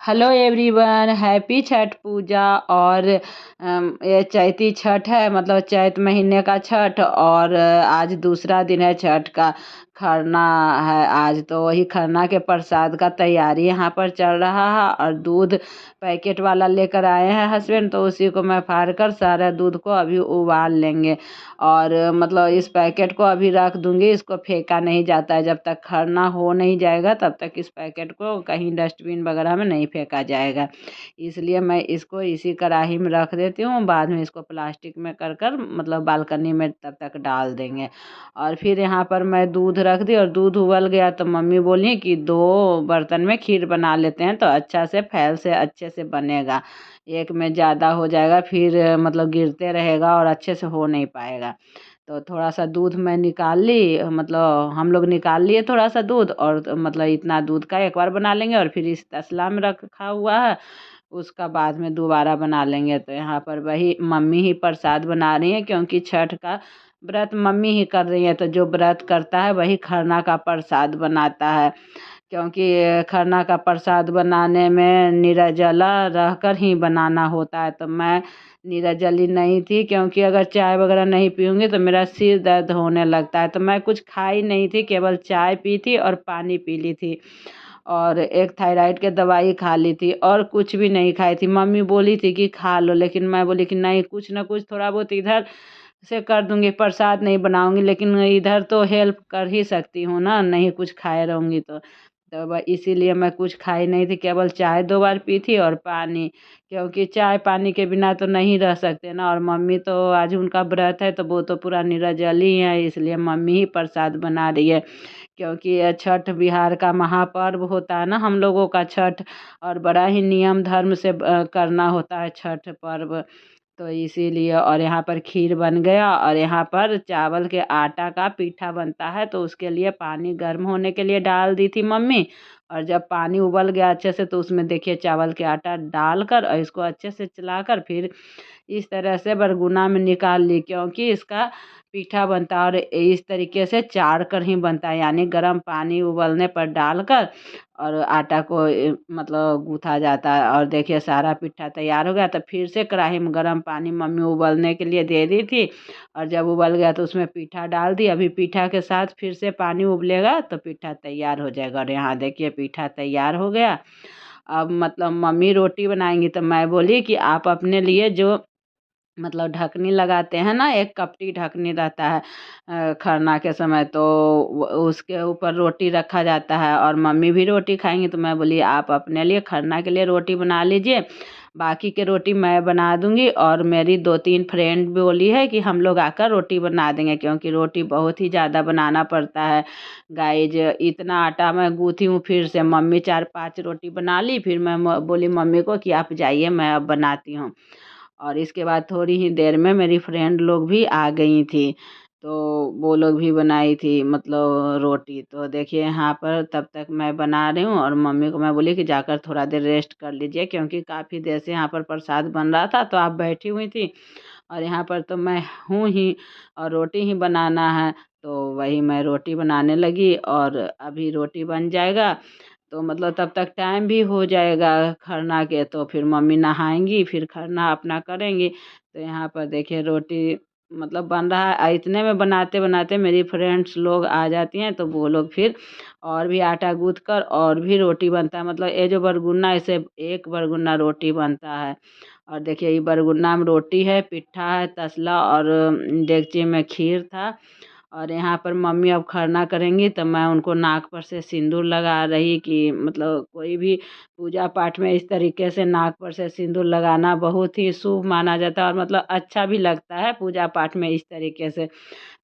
Hello everyone, happy Chhath पूजा। और ये चैती छठ है, मतलब चैत महीने का छठ। और आज दूसरा दिन है छठ का। खरना है आज, तो वही खरना के प्रसाद का तैयारी यहाँ पर चल रहा है। और दूध पैकेट वाला लेकर आए हैं हस्बैंड, तो उसी को मैं फाड़ कर सारा दूध को अभी उबाल लेंगे। और मतलब इस पैकेट को अभी रख दूंगी, इसको फेंका नहीं जाता है। जब तक खरना हो नहीं जाएगा तब तक इस पैकेट को कहीं डस्टबिन वगैरह में नहीं फेंका जाएगा। इसलिए मैं इसको इसी कढ़ाई में रख देती हूँ, बाद में इसको प्लास्टिक में कर कर मतलब बालकनी में तब तक डाल देंगे। और फिर यहाँ पर मैं दूध रख दी और दूध उबल गया, तो मम्मी बोली कि 2 बर्तन में खीर बना लेते हैं तो अच्छा से फैल से अच्छे से बनेगा। एक में ज़्यादा हो जाएगा फिर मतलब गिरते रहेगा और अच्छे से हो नहीं पाएगा। तो थोड़ा सा दूध मैं निकाल ली, मतलब हम लोग निकाल लिए थोड़ा सा दूध। और मतलब इतना दूध का एक बार बना लेंगे और फिर इस तसला में रखा हुआ है, उसका बाद में दोबारा बना लेंगे। तो यहाँ पर वही मम्मी ही प्रसाद बना रही है, क्योंकि छठ का व्रत मम्मी ही कर रही है। तो जो व्रत करता है वही खरना का प्रसाद बनाता है, क्योंकि खरना का प्रसाद बनाने में निर्जला रहकर ही बनाना होता है। तो मैं निर्जली नहीं थी, क्योंकि अगर चाय वगैरह नहीं पीऊँगी तो मेरा सिर दर्द होने लगता है। तो मैं कुछ खाई नहीं थी, केवल चाय पी थी और पानी पी ली थी। और एक थायराइड की दवाई खा ली थी और कुछ भी नहीं खाई थी। मम्मी बोली थी कि खा लो, लेकिन मैं बोली कि नहीं, कुछ ना कुछ थोड़ा बहुत इधर से कर दूंगी, प्रसाद नहीं बनाऊंगी लेकिन इधर तो हेल्प कर ही सकती हूँ ना, नहीं कुछ खाए रहूंगी तो। इसीलिए मैं कुछ खाई नहीं थी, केवल चाय 2 बार पी थी और पानी, क्योंकि चाय पानी के बिना तो नहीं रह सकते ना। और मम्मी तो आज उनका व्रत है, तो वो तो पूरा निर्जल ही है, इसलिए मम्मी ही प्रसाद बना रही है। क्योंकि यह छठ बिहार का महापर्व होता है ना, हम लोगों का छठ। और बड़ा ही नियम धर्म से करना होता है छठ पर्व। तो इसीलिए, और यहाँ पर खीर बन गया। और यहाँ पर चावल के आटा का पीठा बनता है, तो उसके लिए पानी गर्म होने के लिए डाल दी थी मम्मी। और जब पानी उबल गया अच्छे से, तो उसमें देखिए चावल के आटा डालकर और इसको अच्छे से चलाकर फिर इस तरह से बरगुना में निकाल ली, क्योंकि इसका पीठा बनता है। और इस तरीके से चार कर ही बनता है, यानी गर्म पानी उबलने पर डालकर और आटा को मतलब गूथा जाता है। और देखिए सारा पिट्ठा तैयार हो गया, तो फिर से कढ़ाई में गर्म पानी मम्मी उबलने के लिए दे दी थी। और जब उबल गया तो उसमें पीठा डाल दी। अभी पीठा के साथ फिर से पानी उबलेगा तो पीठा तैयार हो जाएगा। और यहाँ देखिए पीठा तैयार हो गया। अब मतलब मम्मी रोटी बनाएंगी, तो मैं बोली कि आप अपने लिए जो मतलब ढकनी लगाते हैं ना, एक कपटी ढकनी रहता है खरना के समय, तो उसके ऊपर रोटी रखा जाता है। और मम्मी भी रोटी खाएंगी, तो मैं बोली आप अपने लिए खरना के लिए रोटी बना लीजिए, बाकी के रोटी मैं बना दूंगी। और मेरी 2-3 फ्रेंड बोली है कि हम लोग आकर रोटी बना देंगे, क्योंकि रोटी बहुत ही ज़्यादा बनाना पड़ता है गाइज। इतना आटा मैं गूँथी हूँ, फिर से मम्मी 4-5 रोटी बना ली। फिर मैं बोली मम्मी को कि आप जाइए, मैं अब बनाती हूँ। और इसके बाद थोड़ी ही देर में मेरी फ्रेंड लोग भी आ गई थी, तो वो लोग भी बनाई थी मतलब रोटी। तो देखिए यहाँ पर तब तक मैं बना रही हूँ, और मम्मी को मैं बोली कि जाकर थोड़ा देर रेस्ट कर लीजिए, क्योंकि काफ़ी देर से यहाँ पर प्रसाद बन रहा था, तो आप बैठी हुई थी। और यहाँ पर तो मैं हूँ ही, और रोटी ही बनाना है। तो वही मैं रोटी बनाने लगी, और अभी रोटी बन जाएगा तो मतलब तब तक टाइम भी हो जाएगा खरना के। तो फिर मम्मी नहाएंगी, फिर खरना अपना करेंगी। तो यहाँ पर देखिए रोटी मतलब बन रहा है। इतने में बनाते बनाते मेरी फ्रेंड्स लोग आ जाती हैं, तो वो लोग फिर और भी आटा गूँथ कर और भी रोटी बनता है। मतलब ये जो बरगुन्ना, इसे एक बरगुन्ना रोटी बनता है। और देखिए ये बरगुन्ना में रोटी है, पिट्ठा है, तसला, और डेगची में खीर था। और यहाँ पर मम्मी अब खरना करेंगी, तो मैं उनको नाक पर से सिंदूर लगा रही कि मतलब कोई भी पूजा पाठ में इस तरीके से नाक पर से सिंदूर लगाना बहुत ही शुभ माना जाता है, और मतलब अच्छा भी लगता है पूजा पाठ में इस तरीके से।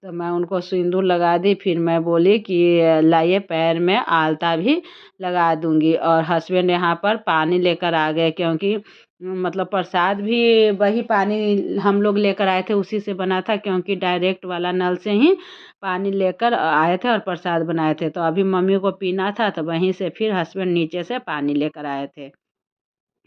तो मैं उनको सिंदूर लगा दी। फिर मैं बोली कि लाइए पैर में आलता भी लगा दूंगी। और हस्बैंड यहाँ पर पानी लेकर आ गए, क्योंकि मतलब प्रसाद भी वही पानी हम लोग लेकर आए थे, उसी से बना था, क्योंकि डायरेक्ट वाला नल से ही पानी लेकर आए थे और प्रसाद बनाए थे। तो अभी मम्मी को पीना था, तो वहीं से फिर हस्बैंड नीचे से पानी लेकर आए थे।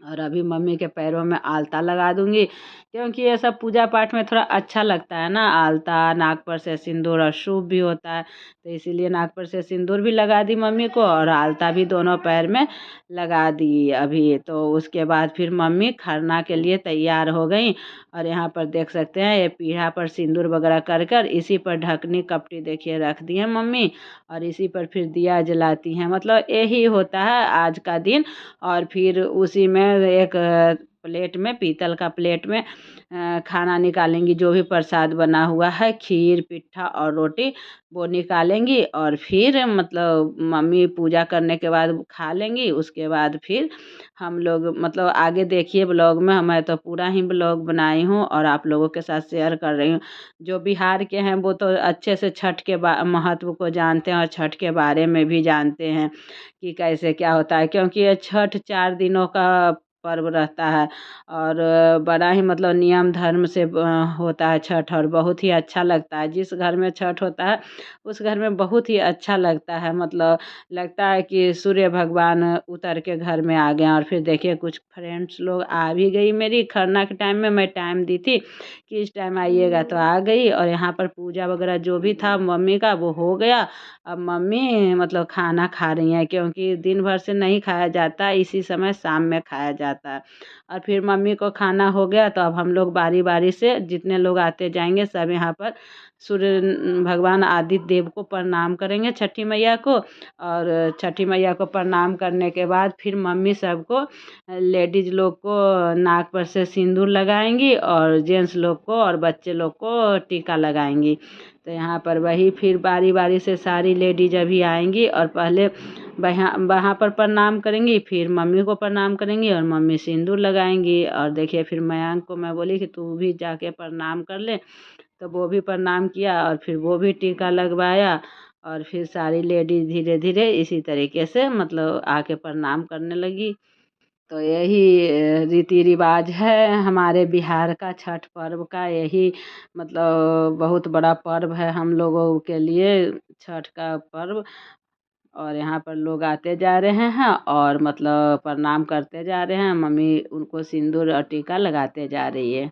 और अभी मम्मी के पैरों में आलता लगा दूंगी, क्योंकि ये सब पूजा पाठ में थोड़ा अच्छा लगता है ना। आलता, नाक पर से सिंदूर और शुभ भी होता है, तो इसीलिए नाक पर से सिंदूर भी लगा दी मम्मी को और आलता भी दोनों पैर में लगा दी अभी। तो उसके बाद फिर मम्मी खरना के लिए तैयार हो गई। और यहाँ पर देख सकते हैं ये पीढ़ा पर सिंदूर वगैरह कर कर इसी पर ढकनी कपटी देखिए रख दी है मम्मी, और इसी पर फिर दिया जलाती हैं। मतलब यही होता है आज का दिन। और फिर उसी में एक प्लेट में, पीतल का प्लेट में खाना निकालेंगी, जो भी प्रसाद बना हुआ है, खीर, पिट्ठा और रोटी, वो निकालेंगी। और फिर मतलब मम्मी पूजा करने के बाद खा लेंगी। उसके बाद फिर हम लोग मतलब आगे देखिए ब्लॉग में, मैं तो पूरा ही ब्लॉग बनाई हूँ और आप लोगों के साथ शेयर कर रही हूँ। जो बिहार के हैं वो तो अच्छे से छठ के महत्व को जानते हैं और छठ के बारे में भी जानते हैं कि कैसे क्या होता है, क्योंकि ये छठ 4 दिनों का पर्व रहता है। और बड़ा ही मतलब नियम धर्म से होता है छठ, और बहुत ही अच्छा लगता है। जिस घर में छठ होता है उस घर में बहुत ही अच्छा लगता है। मतलब लगता है कि सूर्य भगवान उतर के घर में आ गए। और फिर देखिए कुछ फ्रेंड्स लोग आ भी गई मेरी खरना के टाइम में, मैं टाइम दी थी कि इस टाइम आइएगा, तो आ गई। और यहाँ पर पूजा वगैरह जो भी था मम्मी का वो हो गया। अब मम्मी मतलब खाना खा रही हैं, क्योंकि दिन भर से नहीं खाया जाता, इसी समय शाम में खाया जाता है। और फिर मम्मी को खाना हो गया तो अब हम लोग बारी बारी से जितने लोग आते जाएंगे सब यहाँ पर सूर्य भगवान आदित्य देव को प्रणाम करेंगे, छठी मैया को। और छठी मैया को प्रणाम करने के बाद फिर मम्मी सबको, लेडीज लोग को नाक पर से सिंदूर लगाएंगी, और जेंट्स लोग को और बच्चे लोग को टीका लगाएंगी। तो यहाँ पर वही फिर बारी बारी से सारी लेडीज अभी आएंगी और पहले वहाँ वहाँ पर प्रणाम करेंगी, फिर मम्मी को प्रणाम करेंगी और मम्मी सिंदूर लगाएंगी। और देखिए फिर मयांक को मैं बोली कि तू भी जाके प्रणाम कर ले, तो वो भी प्रणाम किया और फिर वो भी टीका लगवाया। और फिर सारी लेडीज धीरे धीरे इसी तरीके से मतलब आके प्रणाम करने लगी। तो यही रीति रिवाज है हमारे बिहार का छठ पर्व का। यही मतलब बहुत बड़ा पर्व है हम लोगों के लिए, छठ का पर्व। और यहाँ पर लोग आते जा रहे हैं और मतलब प्रणाम करते जा रहे हैं, मम्मी उनको सिंदूर और टीका लगाते जा रही है।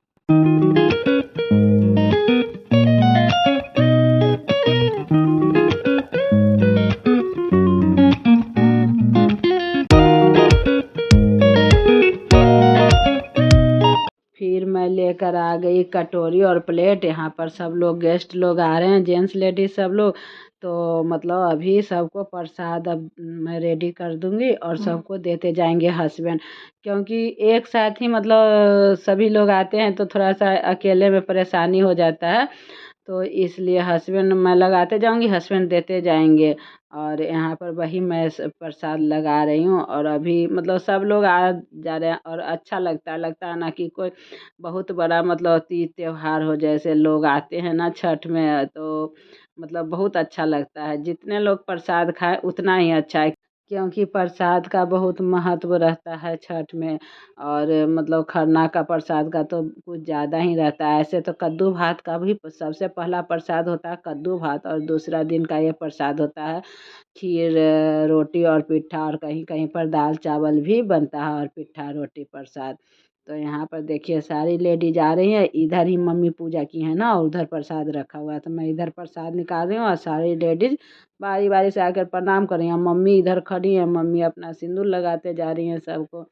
फिर मैं लेकर आ गई कटोरी और प्लेट। यहाँ पर सब लोग गेस्ट लोग आ रहे हैं, जेंट्स लेडीज सब लोग। तो मतलब अभी सबको प्रसाद अब मैं रेडी कर दूंगी और सबको देते जाएंगे हस्बैंड, क्योंकि एक साथ ही मतलब सभी लोग आते हैं तो थोड़ा सा अकेले में परेशानी हो जाता है। तो इसलिए हस्बैंड मैं लगाते जाऊंगी, हस्बैंड देते जाएंगे। और यहाँ पर वही मैं प्रसाद लगा रही हूँ। और अभी मतलब सब लोग आ जा रहे हैं और अच्छा लगता है ना कि कोई बहुत बड़ा मतलब तीज त्योहार हो, जैसे लोग आते हैं ना छठ में, तो मतलब बहुत अच्छा लगता है। जितने लोग प्रसाद खाएं उतना ही अच्छा है, क्योंकि प्रसाद का बहुत महत्व रहता है छठ में। और मतलब खरना का प्रसाद का तो कुछ ज़्यादा ही रहता है। ऐसे तो कद्दू भात का भी सबसे पहला प्रसाद होता है कद्दू भात, और दूसरा दिन का ये प्रसाद होता है खीर, रोटी और पिट्ठा, और कहीं कहीं पर दाल चावल भी बनता है और पिट्ठा रोटी प्रसाद। तो यहाँ पर देखिए सारी लेडीज आ रही हैं, इधर ही मम्मी पूजा की है ना और उधर प्रसाद रखा हुआ है, तो मैं इधर प्रसाद निकाल रही हूँ और सारी लेडीज बारी बारी से आकर प्रणाम कर रही हैं। मम्मी इधर खड़ी हैं, मम्मी अपना सिंदूर लगाते जा रही हैं सबको।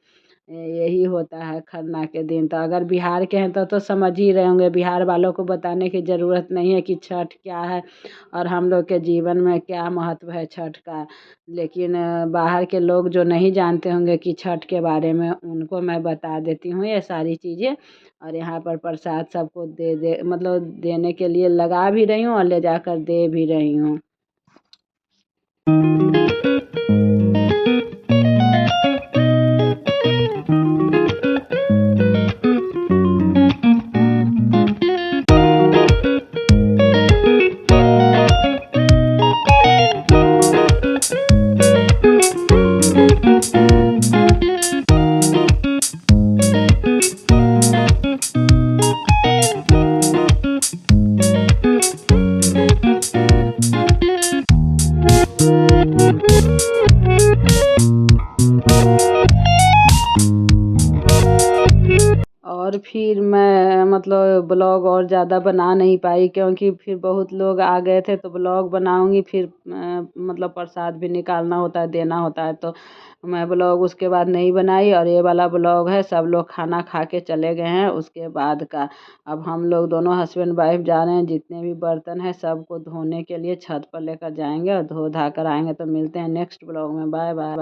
यही होता है खरना के दिन। तो अगर बिहार के हैं तो समझ ही रहे होंगे, बिहार वालों को बताने की ज़रूरत नहीं है कि छठ क्या है और हम लोग के जीवन में क्या महत्व है छठ का। लेकिन बाहर के लोग जो नहीं जानते होंगे कि छठ के बारे में, उनको मैं बता देती हूँ ये सारी चीज़ें। और यहाँ पर प्रसाद सबको दे मतलब देने के लिए लगा भी रही हूँ और ले जाकर दे भी रही हूँ। और फिर मैं मतलब ब्लॉग और ज़्यादा बना नहीं पाई, क्योंकि फिर बहुत लोग आ गए थे तो ब्लॉग बनाऊंगी, फिर मतलब प्रसाद भी निकालना होता है, देना होता है, तो मैं ब्लॉग उसके बाद नहीं बनाई। और ये वाला ब्लॉग है, सब लोग खाना खा के चले गए हैं उसके बाद का। अब हम लोग दोनों हस्बैंड वाइफ जा रहे हैं, जितने भी बर्तन हैं सबको धोने के लिए छत पर लेकर जाएंगे और धो धा कर आएंगे। तो मिलते हैं नेक्स्ट ब्लॉग में। Bye bye.